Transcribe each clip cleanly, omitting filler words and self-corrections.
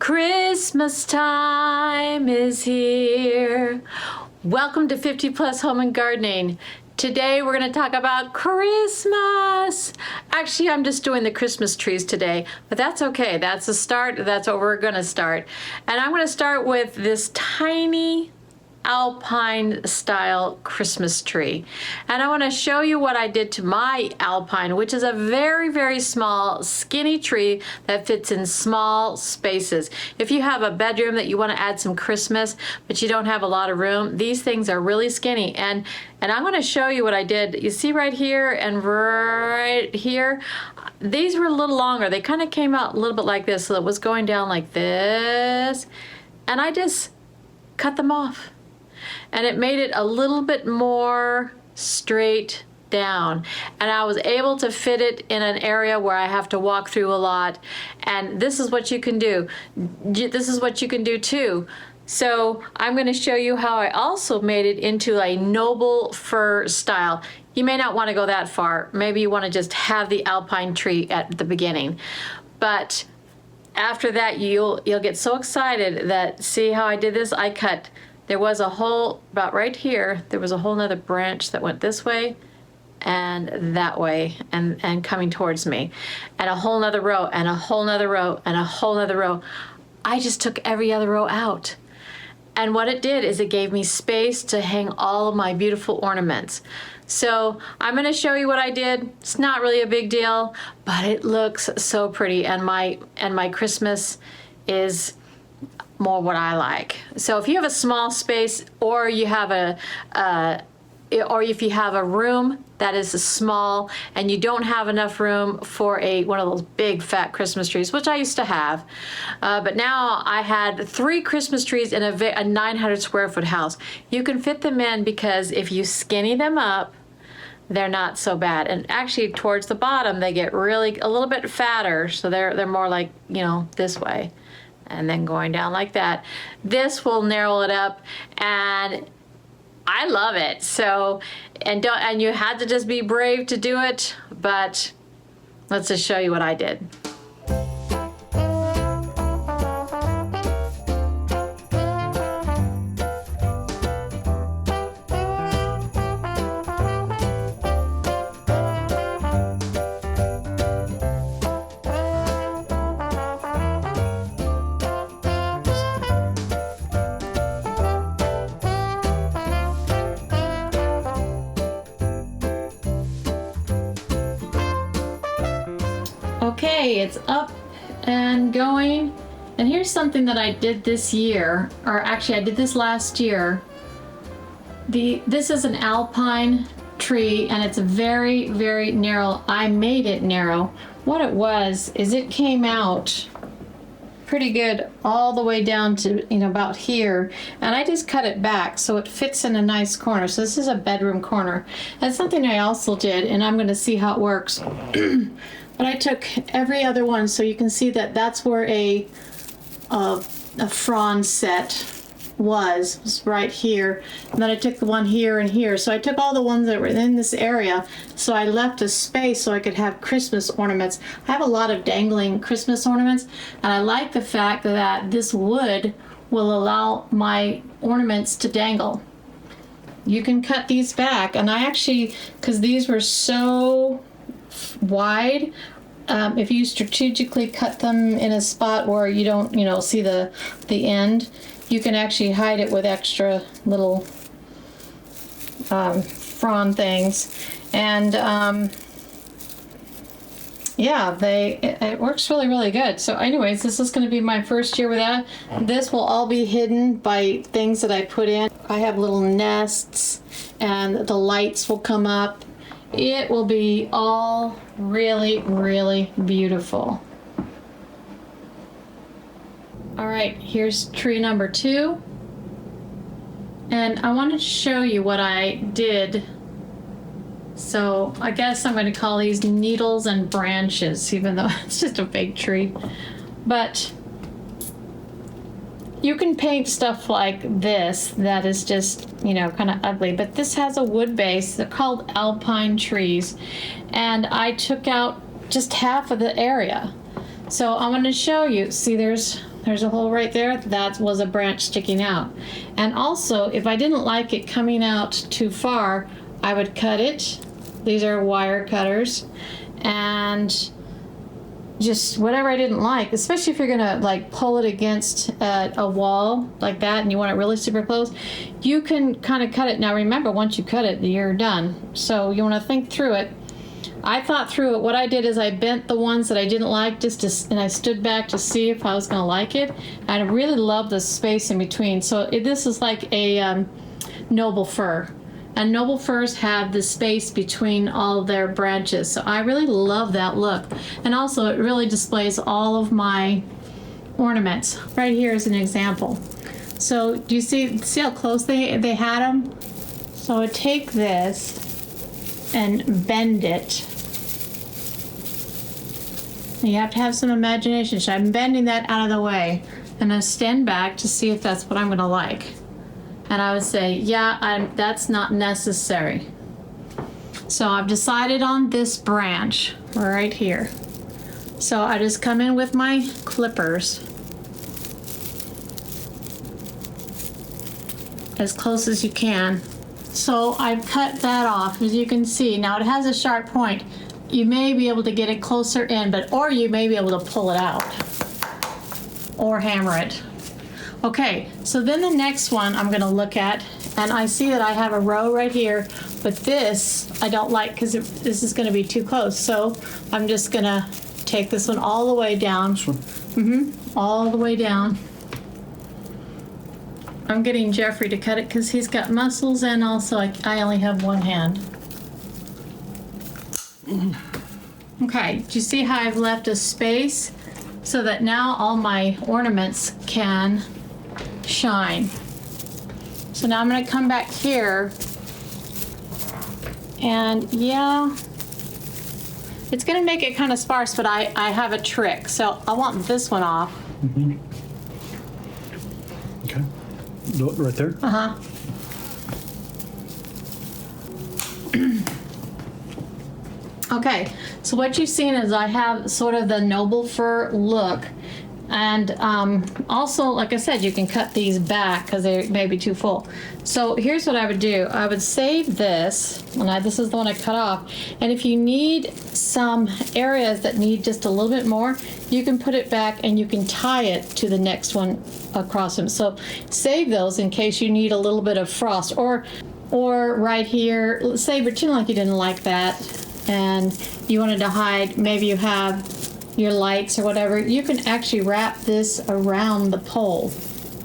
Christmas time is here. Welcome to 50 Plus Home and Gardening. Today we're going to talk about Christmas. Actually, I'm just doing the Christmas trees today, but that's okay. That's the start. That's what we're going to start. And I'm going to start with this tiny Alpine style Christmas tree. And I want to show you what I did to my Alpine, which is a very, very small, skinny tree that fits in small spaces. If you have a bedroom that you want to add some Christmas, but you don't have a lot of room, these things are really skinny. And I'm going to show you what I did. You see right here and right here, these were a little longer. They kind of came out a little bit like this, so it was going down like this. And I just cut them off. And it made it a little bit more straight down. And I was able to fit it in an area where I have to walk through a lot. And this is what you can do. This is what you can do too. So I'm going to show you how I also made it into a noble fir style. You may not want to go that far. Maybe you want to just have the Alpine tree at the beginning. But after that, you'll get so excited that, see how I did this? I cut. There was a whole, about right here, there was a whole nother branch that went this way and that way and coming towards me. And a whole nother row and a whole nother row and a whole nother row. I just took every other row out. And what it did is it gave me space to hang all of my beautiful ornaments. So I'm going to show you what I did. It's not really a big deal, but it looks so pretty. And my Christmas is more what I like. So if you have a small space, or you have or if you have a room that is small and you don't have enough room for one of those big fat Christmas trees, which I used to have, but now I had 3 Christmas trees in a 900 square foot house. You can fit them in, because if you skinny them up, they're not so bad. And actually towards the bottom, they get really a little bit fatter. So they're more like, this way. And then going down like that. This will narrow it up, and I love it. So, and you had to just be brave to do it, but let's just show you what I did. Okay, it's up and going. And here's something that I did this year, or actually I did this last year. This is an Alpine tree, and it's very, very narrow. I made it narrow. What it was is it came out pretty good all the way down to about here, and I just cut it back so it fits in a nice corner. So this is a bedroom corner. That's something I also did, and I'm going to see how it works. But I took every other one, so you can see that that's where a frond set was right here. And then I took the one here and here. So I took all the ones that were in this area, so I left a space so I could have Christmas ornaments. I have a lot of dangling Christmas ornaments, and I like the fact that this wood will allow my ornaments to dangle. You can cut these back, and I actually, because these were so wide, if you strategically cut them in a spot where you don't see the end, you can actually hide it with extra little frond things. And yeah, it works really, really good. So anyways, this is going to be my first year with that. This will all be hidden by things that I put in. I have little nests, and the lights will come up. It will be all really, really beautiful. All right, here's tree number 2. And I wanted to show you what I did. So I guess I'm going to call these needles and branches, even though it's just a fake tree. But you can paint stuff like this that is just, kind of ugly, but this has a wood base. They're called Alpine trees. And I took out just half of the area. So I'm going to show you. See, there's There's a hole right there. That was a branch sticking out. And also, if I didn't like it coming out too far, I would cut it. These are wire cutters. And just whatever I didn't like, especially if you're gonna like pull it against a wall like that and you want it really super close, you can kind of cut it. Now remember, once you cut it, you're done. So you want to think through it. I thought through it. What I did is I bent the ones that I didn't like and I stood back to see if I was gonna like it. I really love the space in between. So this is like a noble fir. And noble firs have the space between all their branches. So I really love that look. And also it really displays all of my ornaments. Right here is an example. So do you see how close they had them? So I would take this and bend it. And you have to have some imagination. So I'm bending that out of the way. And I stand back to see if that's what I'm gonna like. And I would say, yeah, that's not necessary. So I've decided on this branch right here. So I just come in with my clippers as close as you can. So I've cut that off, as you can see. Now it has a sharp point. You may be able to get it closer in, or you may be able to pull it out or hammer it. Okay, so then the next one I'm gonna look at, and I see that I have a row right here, but this I don't like because this is gonna be too close. So I'm just gonna take this one all the way down. This one? All the way down. I'm getting Jeffrey to cut it because he's got muscles, and also I only have one hand. Okay, do you see how I've left a space so that now all my ornaments can shine? So now I'm going to come back here, and yeah, it's going to make it kind of sparse, but I have a trick. So I want this one off. Okay. Right there? Uh-huh. Okay, so what you've seen is I have sort of the noble fir look. And also, like I said, you can cut these back because they may be too full. So here's what I would do. I would save this, and this is the one I cut off. And if you need some areas that need just a little bit more, you can put it back and you can tie it to the next one across them. So save those in case you need a little bit of frost. Or right here, let's say pretend like you didn't like that and you wanted to hide, maybe you have your lights or whatever, you can actually wrap this around the pole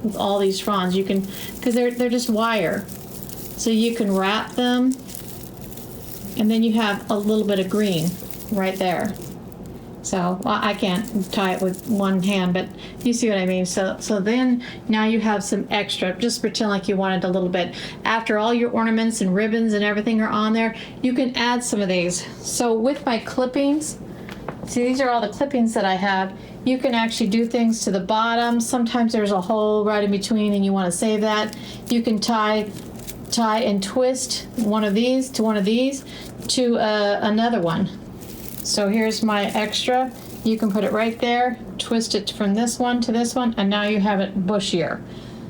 with all these fronds. You can, because they're just wire, so you can wrap them, and then you have a little bit of green right there. So I can't tie it with one hand, but you see what I mean. So then now you have some extra. Just pretend like you wanted a little bit. After all your ornaments and ribbons and everything are on there, you can add some of these. So with my clippings, see, these are all the clippings that I have. You can actually do things to the bottom. Sometimes there's a hole right in between and you want to save that. You can tie and twist one of these to another one. So here's my extra. You can put it right there, twist it from this one to this one, and now you have it bushier.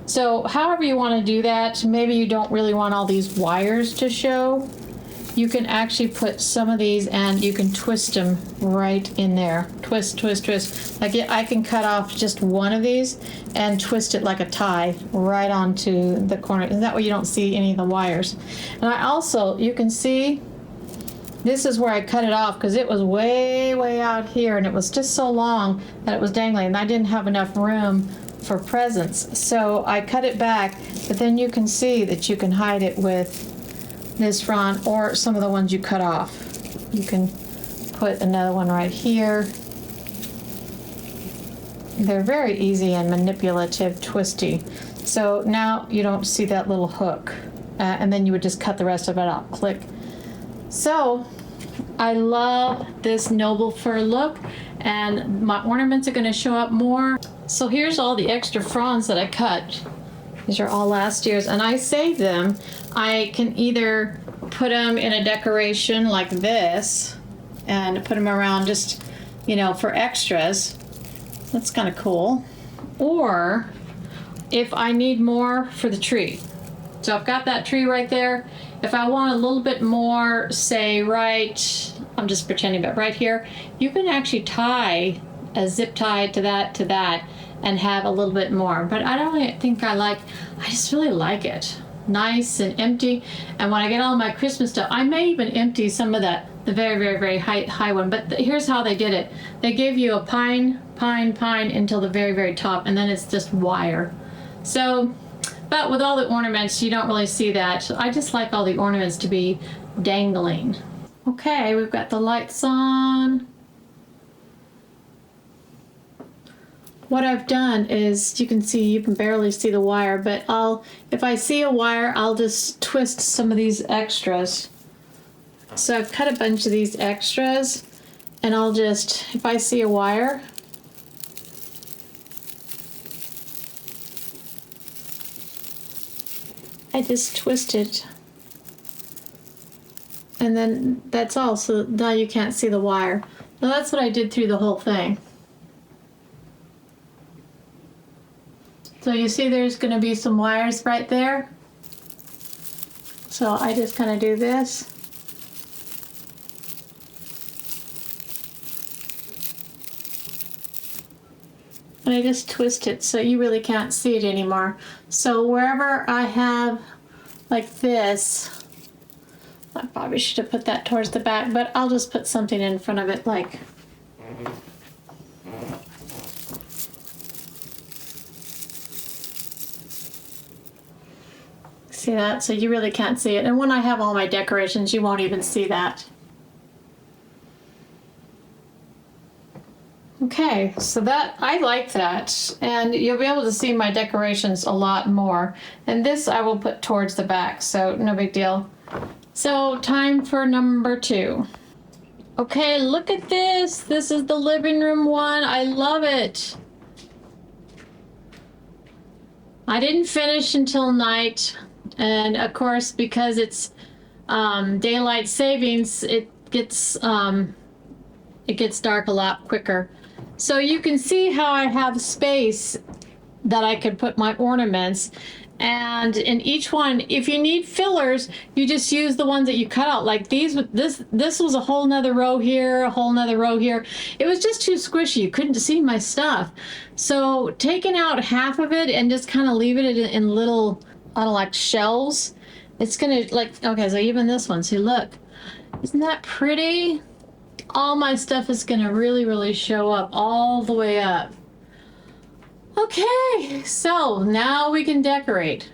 So however you want to do that, maybe you don't really want all these wires to show. You can actually put some of these and you can twist them right in there. Twist, twist, twist. Like I can cut off just one of these and twist it like a tie right onto the corner. And that way you don't see any of the wires. And I also, you can see, this is where I cut it off because it was way, way out here and it was just so long that it was dangling and I didn't have enough room for presents. So I cut it back, but then you can see that you can hide it with this frond or some of the ones you cut off. You can put another one right here. They're very easy and manipulative, twisty. So now you don't see that little hook. And then you would just cut the rest of it out. Click. So I love this noble fir look, and my ornaments are going to show up more. So here's all the extra fronds that I cut. These are all last year's, and I saved them. I can either put them in a decoration like this and put them around just, for extras. That's kind of cool. or if I need more for the tree. So I've got that tree right there. If I want a little bit more, say right, I'm just pretending, but right here, you can actually tie a zip tie to that, and have a little bit more. But I don't really think I just really like it. Nice and empty. And when I get all my Christmas stuff, I may even empty some of the very, very, very high one. But here's how they did it. They gave you a pine until the very, very top, and then it's just wire. So, but with all the ornaments, you don't really see that. I just like all the ornaments to be dangling. Okay, we've got the lights on. What I've done is, you can barely see the wire, but if I see a wire, I'll just twist some of these extras. So I've cut a bunch of these extras, and I'll just, if I see a wire, I just twist it. And then that's all, so now you can't see the wire. Now that's what I did through the whole thing. So you see there's going to be some wires right there. So I just kind of do this. And I just twist it so you really can't see it anymore. So wherever I have like this, I probably should have put that towards the back, but I'll just put something in front of it like. See that? So you really can't see it. And when I have all my decorations, you won't even see that. Okay, so that, I like that. And you'll be able to see my decorations a lot more. And this I will put towards the back, so no big deal. So time for number 2. Okay, look at this. This is the living room one. I love it. I didn't finish until night. And of course, because it's daylight savings, it gets dark a lot quicker. So you can see how I have space that I could put my ornaments. And in each one, if you need fillers, you just use the ones that you cut out. Like these, this was a whole nother row here, a whole nother row here. It was just too squishy. You couldn't see my stuff. So taking out half of it and just kind of leaving it in little, I don't know, like shelves. It's gonna okay, so even this one, see, look, isn't that pretty? All my stuff is gonna really, really show up all the way up. Okay, so now we can decorate.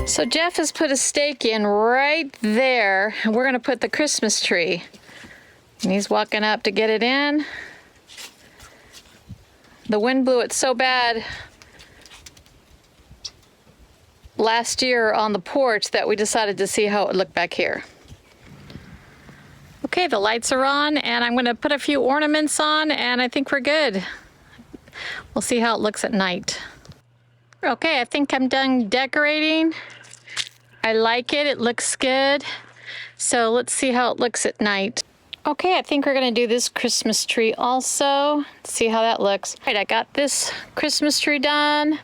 So Jeff has put a stake in right there, and we're gonna put the Christmas tree. And he's walking up to get it in. The wind blew it so bad last year on the porch that we decided to see how it would look back here. Okay, the lights are on, and I'm gonna put a few ornaments on, and I think we're good. We'll see how it looks at night. Okay, I think I'm done decorating. I like it, it looks good. So let's see how it looks at night. Okay, I think we're gonna do this Christmas tree also. See how that looks. All right, I got this Christmas tree done.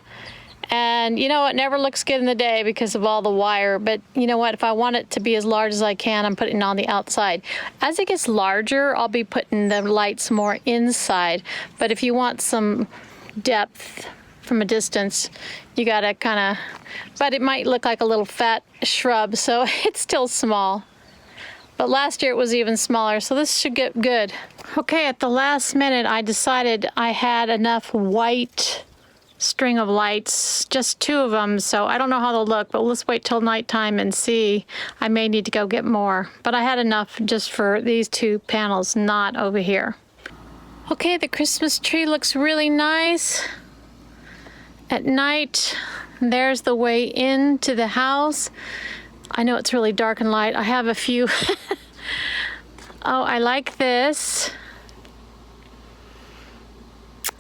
And you know, it never looks good in the day because of all the wire, but you know what, if I want it to be as large as I can, I'm putting it on the outside. As it gets larger, I'll be putting the lights more inside, but if you want some depth from a distance, you gotta kind of, but it might look like a little fat shrub, so it's still small. But last year it was even smaller, so this should get good. Okay, at the last minute, I decided I had enough white string of lights, just 2 of them, so I don't know how they'll look, but let's wait till nighttime and see. I may need to go get more, but I had enough just for these 2 panels, not over here. Okay, the Christmas tree looks really nice. At night, there's the way into the house. I know it's really dark and light. I have a few. Oh, I like this.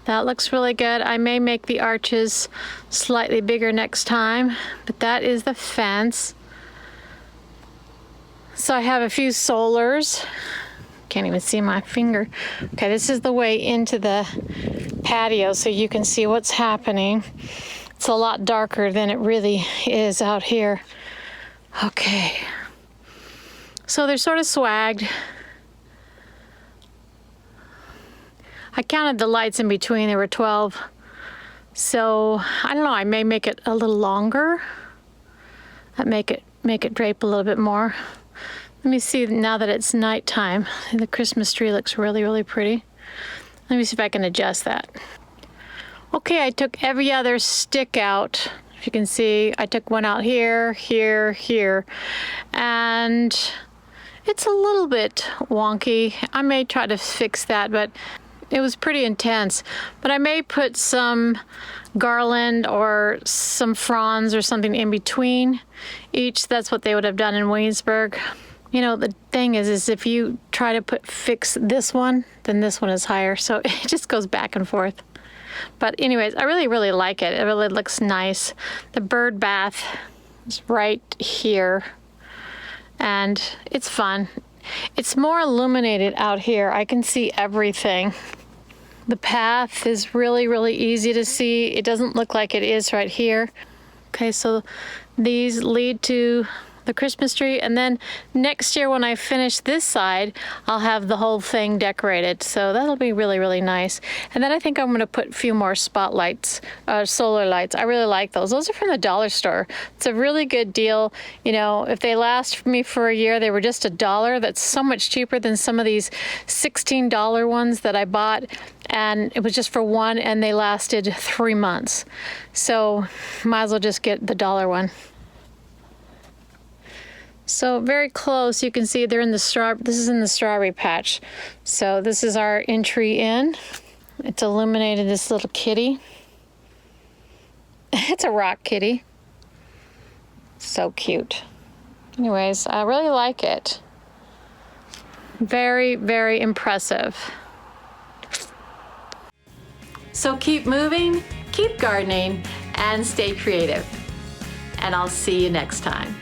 That looks really good. I may make the arches slightly bigger next time, but that is the fence. So I have a few solars. Can't even see my finger. Okay, this is the way into the patio so you can see what's happening. It's a lot darker than it really is out here. Okay. So they're sort of swagged. I counted the lights in between, there were 12. So, I don't know, I may make it a little longer. That make it drape a little bit more. Let me see now that it's nighttime. The Christmas tree looks really, really pretty. Let me see if I can adjust that. Okay, I took every other stick out. If you can see, I took one out here, here, here. And it's a little bit wonky. I may try to fix that, but it was pretty intense, but I may put some garland or some fronds or something in between each. That's what they would have done in Williamsburg. You know, the thing is if you try to fix this one, then this one is higher. So it just goes back and forth. But anyways, I really, really like it. It really looks nice. The bird bath is right here and it's fun. It's more illuminated out here. I can see everything. The path is really, really easy to see. It doesn't look like it is right here. Okay, so these lead to the Christmas tree, and then next year when I finish this side, I'll have the whole thing decorated. So that'll be really, really nice. And then I think I'm gonna put a few more spotlights, solar lights. I really like those. Those are from the dollar store. It's a really good deal. You know, if they last me for a year, they were just $1. That's so much cheaper than some of these $16 ones that I bought. And it was just for one, and they lasted 3 months. So might as well just get the dollar one. So very close, you can see they're in the this is in the strawberry patch. So this is our entry in. It's illuminated this little kitty. It's a rock kitty. So cute. Anyways, I really like it. Very, very impressive. So keep moving, keep gardening, and stay creative. And I'll see you next time.